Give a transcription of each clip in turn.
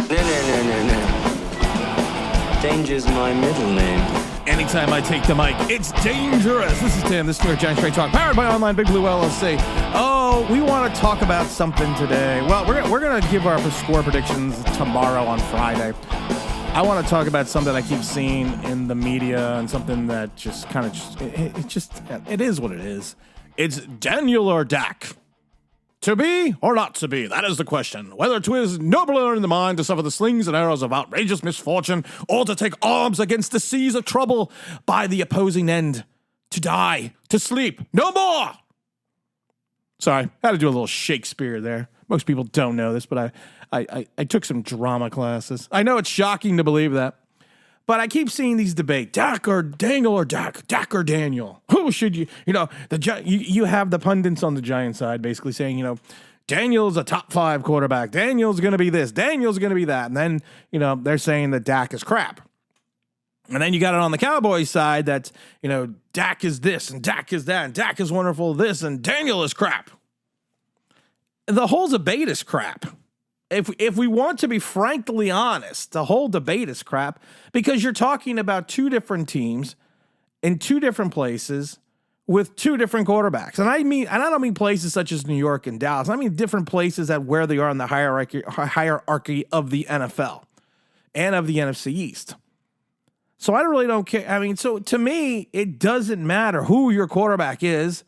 No. Danger's my middle name. Anytime I take the mic, it's dangerous. This is Tim. This is New York Giants Straight Talk, powered by Online Big Blue LLC. Oh, we want to talk about something today. Well, we're gonna give our score predictions tomorrow on Friday. I want to talk about something I keep seeing in the media and something that just kind of it is what it is. It's Daniel or Dak. To be or not to be? That is the question. Whether 'twas nobler in the mind to suffer the slings and arrows of outrageous misfortune, or to take arms against the seas of trouble by the opposing end, to die, to sleep, no more. Sorry, I had to do a little Shakespeare there. Most people don't know this, but I took some drama classes. I know it's shocking to believe that, but I keep seeing these debates: Dak or Daniel or Dak or Daniel. Who should you? You have the pundits on the Giant side basically saying, Daniel's a top 5 quarterback. Daniel's going to be this. Daniel's going to be that. And then, they're saying that Dak is crap. And then you got it on the Cowboys side that, Dak is this and Dak is that and Dak is wonderful this and Daniel is crap. The whole debate is crap. If we want to be frankly honest, the whole debate is crap because you're talking about 2 different teams in 2 different places with 2 different quarterbacks. And I don't mean places such as New York and Dallas. I mean different places at where they are in the hierarchy of the NFL and of the NFC East. So I really don't care. I mean, so to me, it doesn't matter who your quarterback is.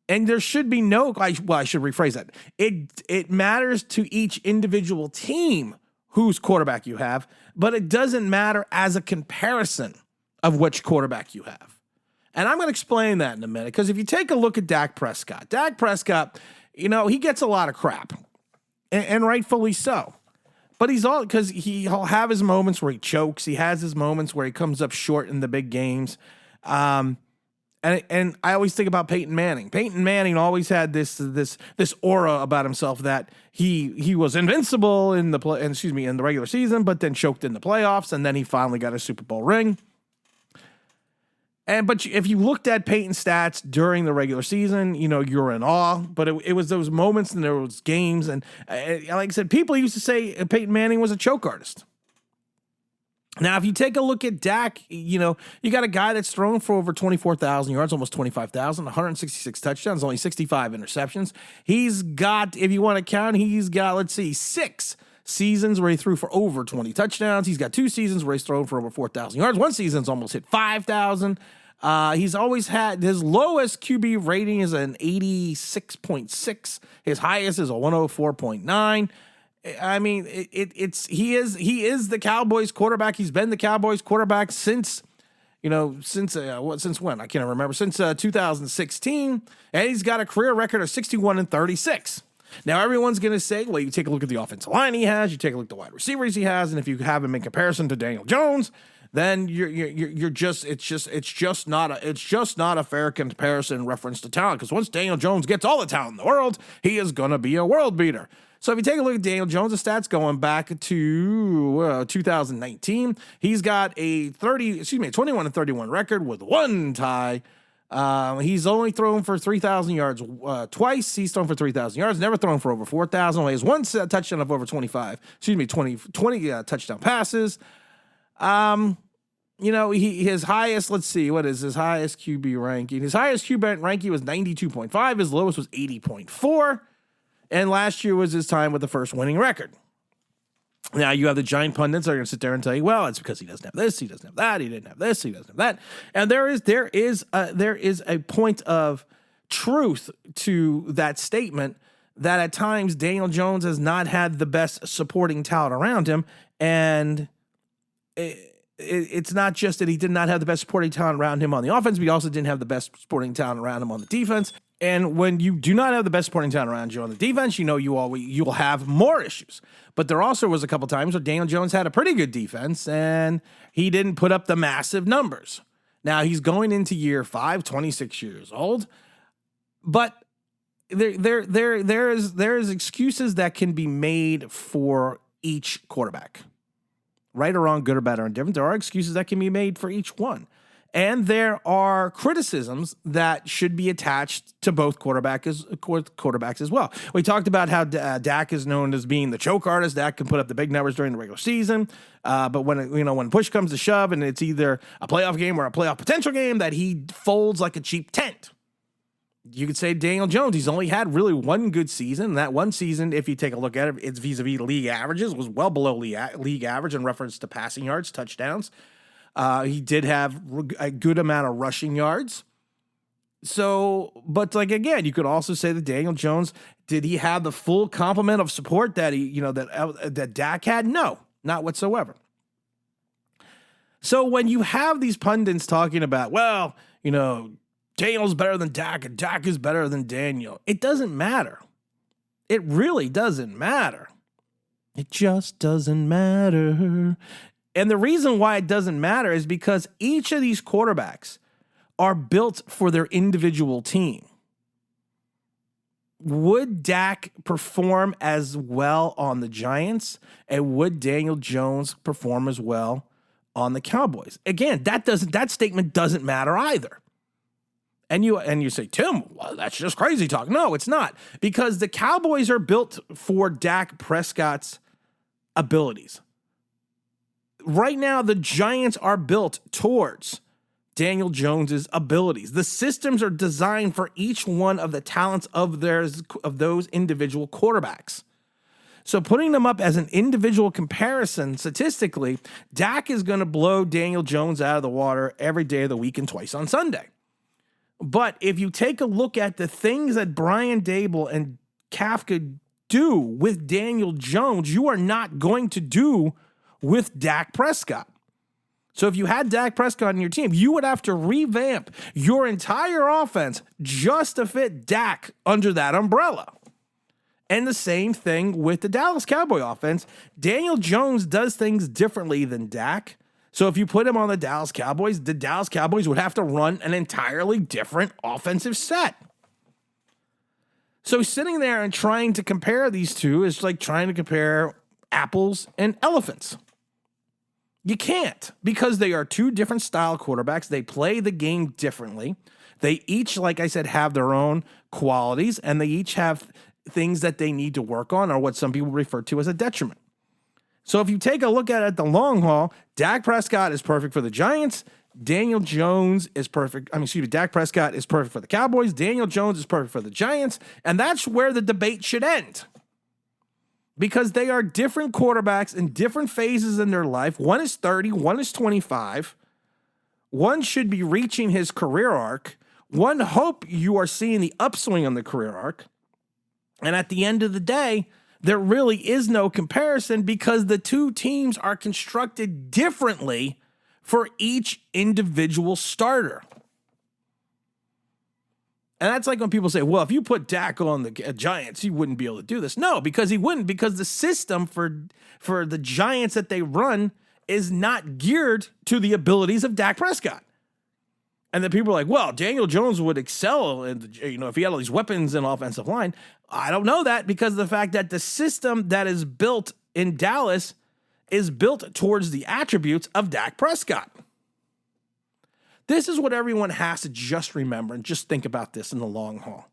And there should be I should rephrase that. It matters to each individual team whose quarterback you have, but it doesn't matter as a comparison of which quarterback you have. And I'm going to explain that in a minute, because if you take a look at Dak Prescott, he gets a lot of crap, and rightfully so. But because he'll have his moments where he chokes. He has his moments where he comes up short in the big games. And I always think about Peyton Manning. Peyton Manning always had this aura about himself that he was invincible in the regular season, but then choked in the playoffs, and then he finally got a Super Bowl ring. But if you looked at Peyton's stats during the regular season, you're in awe. But it was those moments and there was games, and like I said, people used to say Peyton Manning was a choke artist. Now, if you take a look at Dak, you got a guy that's thrown for over 24,000 yards, almost 25,000, 166 touchdowns, only 65 interceptions. He's got, if you want to count, 6 seasons where he threw for over 20 touchdowns. He's got 2 seasons where he's thrown for over 4,000 yards. One season's almost hit 5,000. He's always had, his lowest QB rating is an 86.6. His highest is a 104.9. I mean, he is the Cowboys quarterback. He's been the Cowboys quarterback since when? I can't remember. Since 2016, and he's got a career record of 61-36. Now everyone's going to say, well, you take a look at the offensive line he has, you take a look at the wide receivers he has, and if you have him in comparison to Daniel Jones, then it's just not a fair comparison in reference to talent, because once Daniel Jones gets all the talent in the world, he is going to be a world beater. So if you take a look at Daniel Jones' stats going back to 2019, he's got a 21-31 record with 1 tie. He's only thrown for 3,000 yards twice. He's thrown for 3,000 yards, never thrown for over 4,000. Only has 1 touchdown of over 20 touchdown passes. His highest, let's see, what is his highest QB ranking? His highest QB ranking was 92.5. His lowest was 80.4. And last year was his time with the first winning record. Now you have the Giant pundits that are going to sit there and tell you, well, it's because he doesn't have this, he doesn't have that, he didn't have this, he doesn't have that. And there is a point of truth to that statement, that at times Daniel Jones has not had the best supporting talent around him. And it's not just that he did not have the best supporting talent around him on the offense, but he also didn't have the best supporting talent around him on the defense. And when you do not have the best supporting talent around you on the defense, you will have more issues. But there also was a couple times where Daniel Jones had a pretty good defense and he didn't put up the massive numbers. Now he's going into year 5, 26 years old, but there is excuses that can be made for each quarterback. Right or wrong, good or bad or indifferent, there are excuses that can be made for each one. And there are criticisms that should be attached to both quarterbacks as well. We talked about how Dak is known as being the choke artist. Dak can put up the big numbers during the regular season, but when push comes to shove and it's either a playoff game or a playoff potential game, that he folds like a cheap tent. You could say Daniel Jones, he's only had really one good season. And that one season, if you take a look at it, it's vis-a-vis league averages, was well below league average in reference to passing yards, touchdowns. He did have a good amount of rushing yards. So, but like, again, you could also say that Daniel Jones, did he have the full complement of support that that Dak had? No, not whatsoever. So when you have these pundits talking about, well, Daniel's better than Dak and Dak is better than Daniel, it doesn't matter. It really doesn't matter. It just doesn't matter. And the reason why it doesn't matter is because each of these quarterbacks are built for their individual team. Would Dak perform as well on the Giants? And would Daniel Jones perform as well on the Cowboys? Again, that statement doesn't matter either. And you say, Tim, well, that's just crazy talk. No, it's not. Because the Cowboys are built for Dak Prescott's abilities. Right now, the Giants are built towards Daniel Jones's abilities. The systems are designed for each one of the talents of those individual quarterbacks. So putting them up as an individual comparison, statistically, Dak is going to blow Daniel Jones out of the water every day of the week and twice on Sunday. But if you take a look at the things that Brian Daboll and Kafka do with Daniel Jones, you are not going to do with Dak Prescott. So if you had Dak Prescott on your team, you would have to revamp your entire offense just to fit Dak under that umbrella. And the same thing with the Dallas Cowboy offense. Daniel Jones does things differently than Dak. So if you put him on the Dallas Cowboys would have to run an entirely different offensive set. So sitting there and trying to compare these two is like trying to compare apples and elephants. You can't, because they are two different style quarterbacks. They play the game differently. They each, like I said, have their own qualities, and they each have things that they need to work on, or what some people refer to as a detriment. So if you take a look at it at the long haul, Dak Prescott is perfect for the Giants. Dak Prescott is perfect for the Cowboys. Daniel Jones is perfect for the Giants. And that's where the debate should end. Because they are different quarterbacks in different phases in their life. One is 30, one is 25. One should be reaching his career arc. One hope you are seeing the upswing on the career arc. And at the end of the day, there really is no comparison because the two teams are constructed differently for each individual starter. And that's like when people say, well, if you put Dak on the Giants, he wouldn't be able to do this. No, because he wouldn't, because the system for the Giants that they run is not geared to the abilities of Dak Prescott. And then people are like, well, Daniel Jones would excel if he had all these weapons in offensive line. I don't know that, because of the fact that the system that is built in Dallas is built towards the attributes of Dak Prescott. This is what everyone has to just remember and just think about this in the long haul.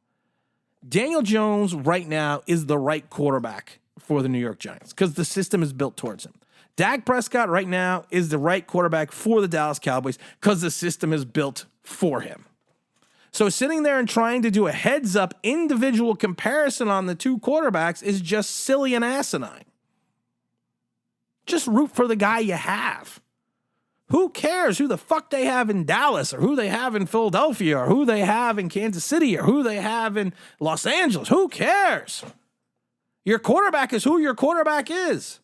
Daniel Jones right now is the right quarterback for the New York Giants because the system is built towards him. Dak Prescott right now is the right quarterback for the Dallas Cowboys because the system is built for him. So sitting there and trying to do a heads-up individual comparison on the two quarterbacks is just silly and asinine. Just root for the guy you have. Who cares who the fuck they have in Dallas or who they have in Philadelphia or who they have in Kansas City or who they have in Los Angeles? Who cares? Your quarterback is who your quarterback is.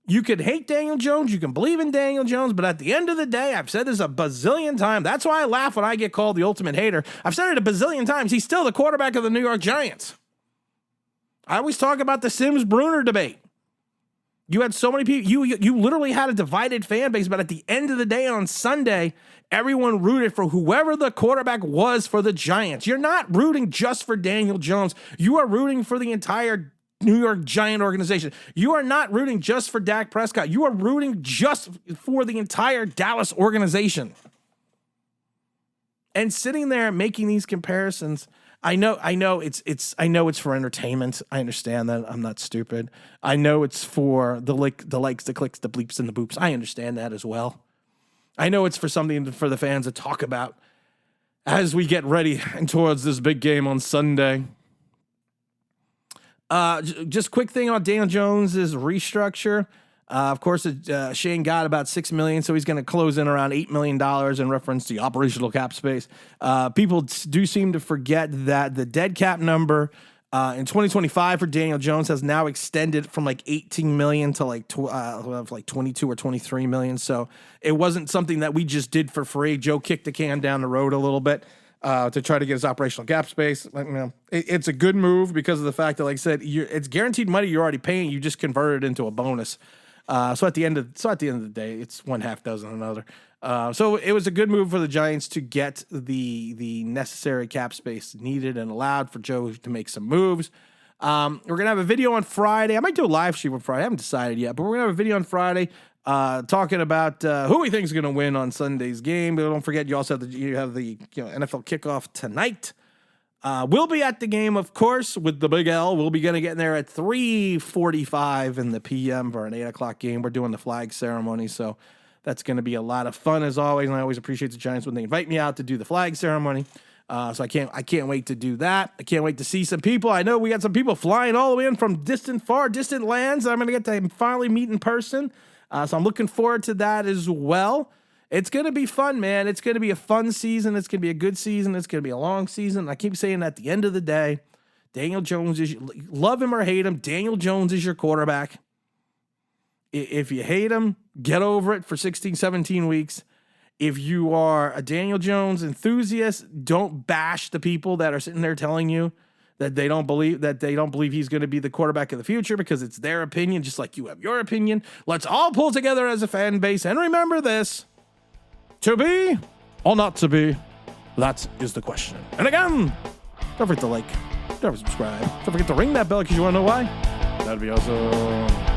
You could hate Daniel Jones, you can believe in Daniel Jones, but at the end of the day, I've said this a bazillion times. That's why I laugh when I get called the ultimate hater. I've said it a bazillion times. He's still the quarterback of the New York Giants. I always talk about the Sims-Bruner debate. You had so many people, you literally had a divided fan base, but at the end of the day on Sunday, everyone rooted for whoever the quarterback was for the Giants. You're not rooting just for Daniel Jones. You are rooting for the entire New York Giant organization. You are not rooting just for Dak Prescott. You are rooting just for the entire Dallas organization. And sitting there making these comparisons, I know it's for entertainment. I understand that. I'm not stupid. I know it's for the likes, the clicks, the bleeps, and the boops. I understand that as well. I know it's for something for the fans to talk about as we get ready and towards this big game on Sunday. Just quick thing on Daniel Jones's restructure. Of course, Shane got about $6 million, so he's going to close in around $8 million in reference to the operational cap space. People do seem to forget that the dead cap number in 2025 for Daniel Jones has now extended from like 18 million to like 22 or 23 million. So it wasn't something that we just did for free. Joe kicked the can down the road a little bit to try to get his operational cap space. It's a good move because of the fact that, like I said, it's guaranteed money you're already paying. You just convert it into a bonus. So at the end of the day, it's one half dozen another. So it was a good move for the Giants to get the necessary cap space needed and allowed for Joe to make some moves. We're gonna have a video on Friday. I might do a live stream on Friday. I haven't decided yet, but we're gonna have a video on Friday talking about who we think is gonna win on Sunday's game. But don't forget, you also have the NFL kickoff tonight. We'll be at the game, of course, with the Big L. We'll be going to get in there at 3:45 in the p.m. for an 8 o'clock game. We're doing the flag ceremony, so that's going to be a lot of fun, as always, and I always appreciate the Giants when they invite me out to do the flag ceremony. So I can't wait to do that. I can't wait to see some people. I know we got some people flying all the way in from far distant lands that I'm going to get to finally meet in person. So I'm looking forward to that as well. It's going to be fun, man. It's going to be a fun season. It's going to be a good season. It's going to be a long season. I keep saying at the end of the day, Daniel Jones is, love him or hate him, Daniel Jones is your quarterback. If you hate him, get over it for 16, 17 weeks. If you are a Daniel Jones enthusiast, don't bash the people that are sitting there telling you that they don't believe he's going to be the quarterback of the future, because it's their opinion, just like you have your opinion. Let's all pull together as a fan base and remember this. To be or not to be? That is the question. And again, don't forget to like, don't forget to subscribe. Don't forget to ring that bell because you want to know why. That'd be awesome.